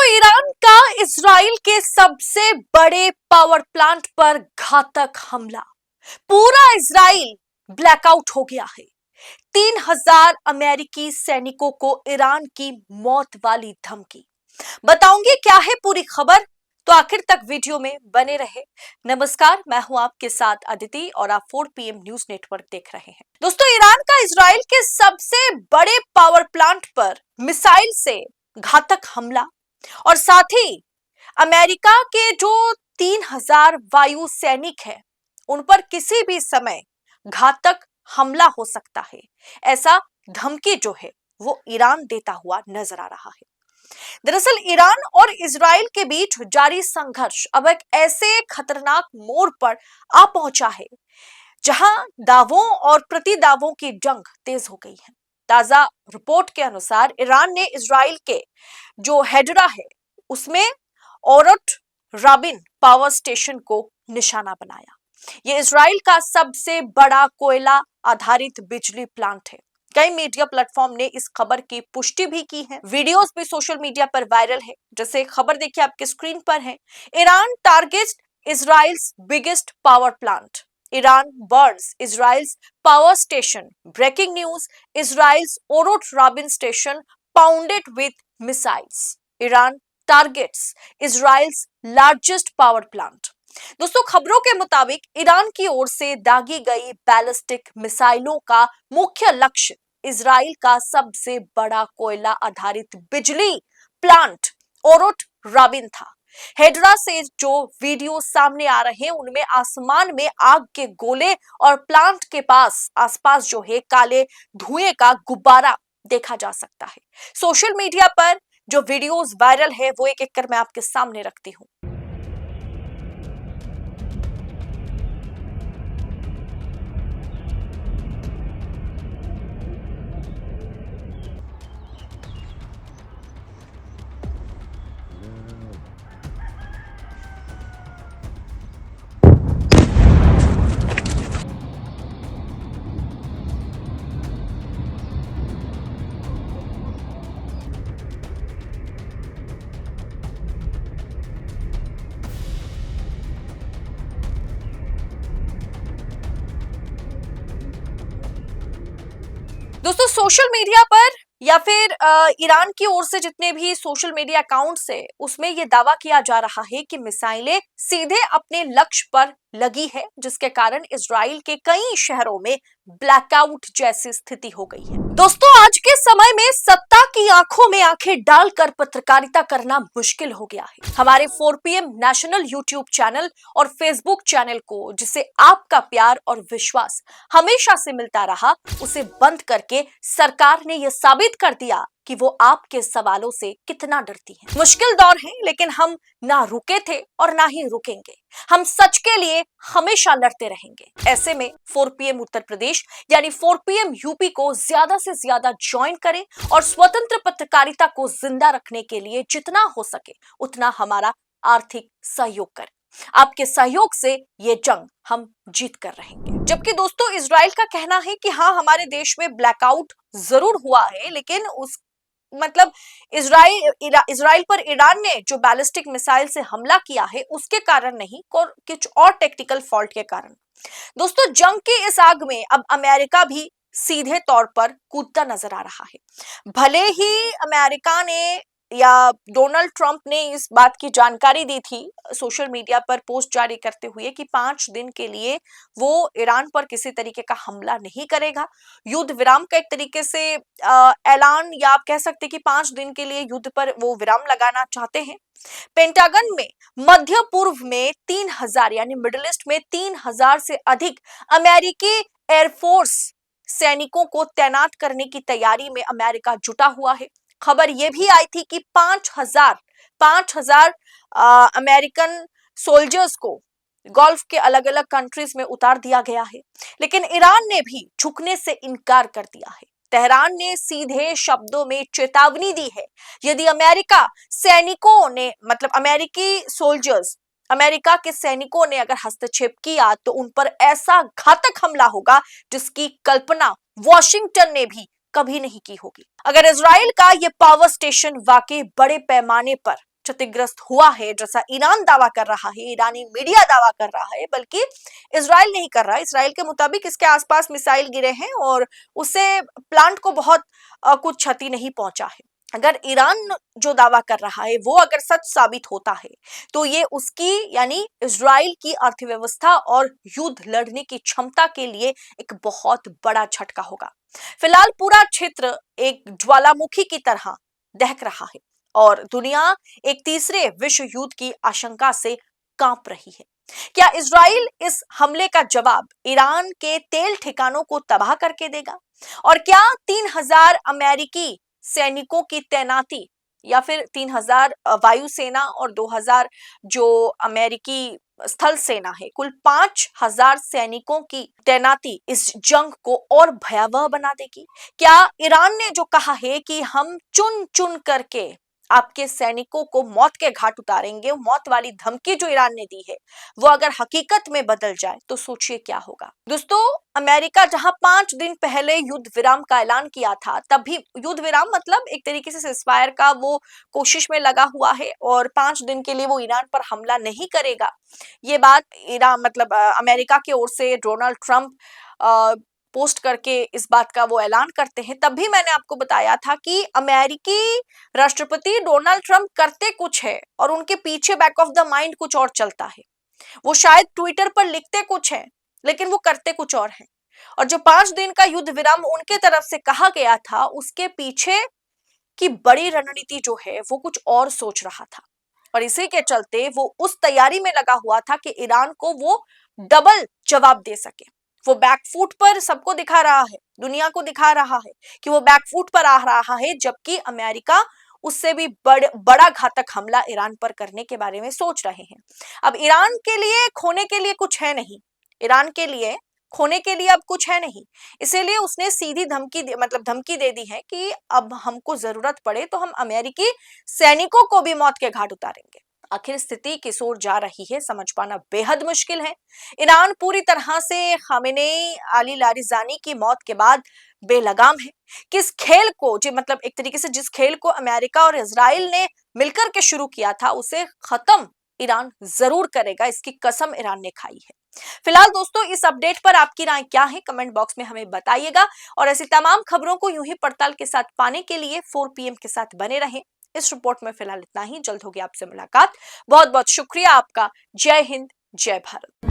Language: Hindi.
दोस्तों, ईरान का इजराइल के सबसे बड़े पावर प्लांट पर घातक हमला। पूरा इजराइल ब्लैकआउट हो गया है। 3,000 अमेरिकी सैनिकों को ईरान की मौत वाली धमकी। बताऊंगी क्या है पूरी खबर, तो आखिर तक वीडियो में बने रहे। नमस्कार, मैं हूं आपके साथ अदिति और आप 4 PM न्यूज नेटवर्क देख रहे हैं। दोस्तों, ईरान का इजराइल के सबसे बड़े पावर प्लांट पर मिसाइल से घातक हमला और साथ ही अमेरिका के जो 3,000 वायु सैनिक हैं, उन पर किसी भी समय घातक हमला हो सकता है, ऐसा धमकी जो है वो ईरान देता हुआ नजर आ रहा है। दरअसल ईरान और इजराइल के बीच जारी संघर्ष अब एक ऐसे खतरनाक मोड़ पर आ पहुंचा है जहां दावों और प्रतिदावों की जंग तेज हो गई है। ताजा रिपोर्ट के अनुसार ईरान ने इजराइल के जो हेडरा है उसमें औरत राबिन पावर स्टेशन को निशाना बनाया। यह इजराइल का सबसे बड़ा कोयला आधारित बिजली प्लांट है। कई मीडिया प्लेटफॉर्म ने इस खबर की पुष्टि भी की है। वीडियोस भी सोशल मीडिया पर वायरल है। जैसे खबर देखिए आपके स्क्रीन पर है। Iran targets Israel's biggest power plant. Iran burns Israel's power station. Breaking news, Israel's Orot Rabin station pounded with missiles. Iran targets Israel's largest power plant. दोस्तों, खबरों के मुताबिक ईरान की ओर से दागी गई बैलिस्टिक मिसाइलों का मुख्य लक्ष्य इजराइल का सबसे बड़ा कोयला आधारित बिजली प्लांट ओरोट राबिन था। हेडरा से जो वीडियो सामने आ रहे हैं उनमें आसमान में आग के गोले और प्लांट के आसपास जो है काले धुएं का गुब्बारा देखा जा सकता है। सोशल मीडिया पर जो वीडियोस वायरल है वो एक एक कर मैं आपके सामने रखती हूं। दोस्तों, सोशल मीडिया पर या फिर ईरान की ओर से जितने भी सोशल मीडिया अकाउंट्स है उसमें यह दावा किया जा रहा है कि मिसाइलें सीधे अपने लक्ष्य पर लगी है, जिसके कारण इजराइल के कई शहरों में ब्लैकआउट जैसी स्थिति हो गई है। दोस्तों, आज के समय में सत्ता की आंखों में आंखें डालकर पत्रकारिता करना मुश्किल हो गया है। हमारे 4 PM नेशनल यूट्यूब चैनल और फेसबुक चैनल को जिसे आपका प्यार और विश्वास हमेशा से मिलता रहा, उसे बंद करके सरकार ने यह साबित कर दिया कि वो आपके सवालों से कितना डरती है। मुश्किल दौर है, लेकिन हम ना रुके थे और ना ही रुकेंगे। हम सच के लिए हमेशा लड़ते रहेंगे। ऐसे में 4 PM उत्तर प्रदेश यानी 4 PM यूपी को ज्यादा से ज्यादा ज्वाइन करें और स्वतंत्र पत्रकारिता को जिंदा रखने के लिए जितना हो सके उतना हमारा आर्थिक सहयोग करें। आपके सहयोग से ये जंग हम जीत कर रहेंगे। जबकि दोस्तों, इजराइल का कहना है कि हाँ, हमारे देश में ब्लैकआउट जरूर हुआ है, लेकिन उस मतलब इजराइल पर ईरान ने जो बैलिस्टिक मिसाइल से हमला किया है उसके कारण नहीं, कुछ और टेक्निकल फॉल्ट के कारण। दोस्तों, जंग की इस आग में अब अमेरिका भी सीधे तौर पर कूदता नजर आ रहा है। भले ही अमेरिका ने या डोनाल्ड ट्रंप ने इस बात की जानकारी दी थी सोशल मीडिया पर पोस्ट जारी करते हुए कि 5 दिन के लिए वो ईरान पर किसी तरीके का हमला नहीं करेगा। युद्ध विराम का एक तरीके से ऐलान, या आप कह सकते हैं कि 5 दिन के लिए युद्ध पर वो विराम लगाना चाहते हैं। पेंटागन में मध्य पूर्व में 3,000 यानी मिडिल ईस्ट में 3,000 से अधिक अमेरिकी एयरफोर्स सैनिकों को तैनात करने की तैयारी में अमेरिका जुटा हुआ है। खबर यह भी आई थी कि 5,000 अमेरिकन सोल्जर्स को गल्फ के अलग अलग कंट्रीज में उतार दिया गया है, लेकिन ईरान ने भी झुकने से इनकार कर दिया है। तेहरान ने सीधे शब्दों में चेतावनी दी है, यदि अमेरिका सैनिकों ने अमेरिकी सोल्जर्स अमेरिका के सैनिकों ने अगर हस्तक्षेप किया तो उन पर ऐसा घातक हमला होगा जिसकी कल्पना वॉशिंगटन ने भी कभी नहीं की होगी। अगर इजराइल का यह पावर स्टेशन वाकई बड़े पैमाने पर क्षतिग्रस्त हुआ है जैसा ईरान दावा कर रहा है, ईरानी मीडिया दावा कर रहा है, बल्कि इजराइल नहीं कर रहा। इजराइल के मुताबिक इसके आसपास मिसाइल गिरे हैं और उससे प्लांट को बहुत कुछ क्षति नहीं पहुंचा है। अगर ईरान जो दावा कर रहा है वो अगर सच साबित होता है तो ये उसकी यानी इजराइल की अर्थव्यवस्था और युद्ध लड़ने की क्षमता के लिए एक बहुत बड़ा झटका होगा। फिलहाल पूरा क्षेत्र एक ज्वालामुखी की तरह दहक रहा है और दुनिया एक तीसरे विश्व युद्ध की आशंका से कांप रही है। क्या इजराइल इस हमले का जवाब ईरान के तेल ठिकानों को तबाह करके देगा? और क्या 3000 अमेरिकी सैनिकों की तैनाती या फिर 3000 वायुसेना और 2000 जो अमेरिकी स्थल सेना है, कुल 5000 सैनिकों की तैनाती इस जंग को और भयावह बना देगी? क्या ईरान ने जो कहा है कि हम चुन चुन करके आपके सैनिकों को मौत के घाट उतारेंगे, मौत वाली धमकी जो ईरान ने दी है वो अगर हकीकत में बदल जाए तो सोचिए क्या होगा। दोस्तों, अमेरिका जहां 5 दिन पहले युद्ध विराम का ऐलान किया था, तब भी युद्ध विराम मतलब एक तरीके से सीजफायर का वो कोशिश में लगा हुआ है और 5 दिन के लिए वो ईरान पर हमला नहीं करेगा। ये बात ईरान मतलब अमेरिका की ओर से डोनाल्ड ट्रंप पोस्ट करके इस बात का वो ऐलान करते हैं। तब भी मैंने आपको बताया था कि अमेरिकी राष्ट्रपति डोनाल्ड ट्रंप करते कुछ है और उनके पीछे बैक ऑफ द माइंड कुछ और चलता है। वो शायद ट्विटर पर लिखते कुछ है लेकिन वो करते कुछ और है। और जो 5 दिन का युद्ध विराम उनके तरफ से कहा गया था, उसके पीछे की बड़ी रणनीति जो है वो कुछ और सोच रहा था और इसी के चलते वो उस तैयारी में लगा हुआ था कि ईरान को वो डबल जवाब दे सके। वो बैकफुट पर सबको दिखा रहा है, दुनिया को दिखा रहा है कि वो बैकफुट पर आ रहा है, जबकि अमेरिका उससे भी बड़ा घातक हमला ईरान पर करने के बारे में सोच रहे हैं। अब ईरान के लिए खोने के लिए कुछ है नहीं, ईरान के लिए खोने के लिए अब कुछ है नहीं, इसीलिए उसने सीधी धमकी दे दी है कि अब हमको जरूरत पड़े तो हम अमेरिकी सैनिकों को भी मौत के घाट उतारेंगे। आखिर स्थिति किस ओर जा रही है समझ पाना बेहद मुश्किल है। ईरान पूरी तरह से खामेनेई अली लारिजानी की मौत के बाद बेलगाम है। किस खेल को जो मतलब एक तरीके से जिस खेल को अमेरिका और इजराइल ने मिलकर के शुरू किया था उसे खत्म ईरान जरूर करेगा, इसकी कसम ईरान ने खाई है। फिलहाल दोस्तों, इस अपडेट पर आपकी राय क्या है कमेंट बॉक्स में हमें बताइएगा और ऐसी तमाम खबरों को यूं ही पड़ताल के साथ पाने के लिए 4 PM के साथ बने रहें। इस रिपोर्ट में फिलहाल इतना ही, जल्द होगी आपसे मुलाकात। बहुत बहुत शुक्रिया आपका। जय हिंद, जय भारत।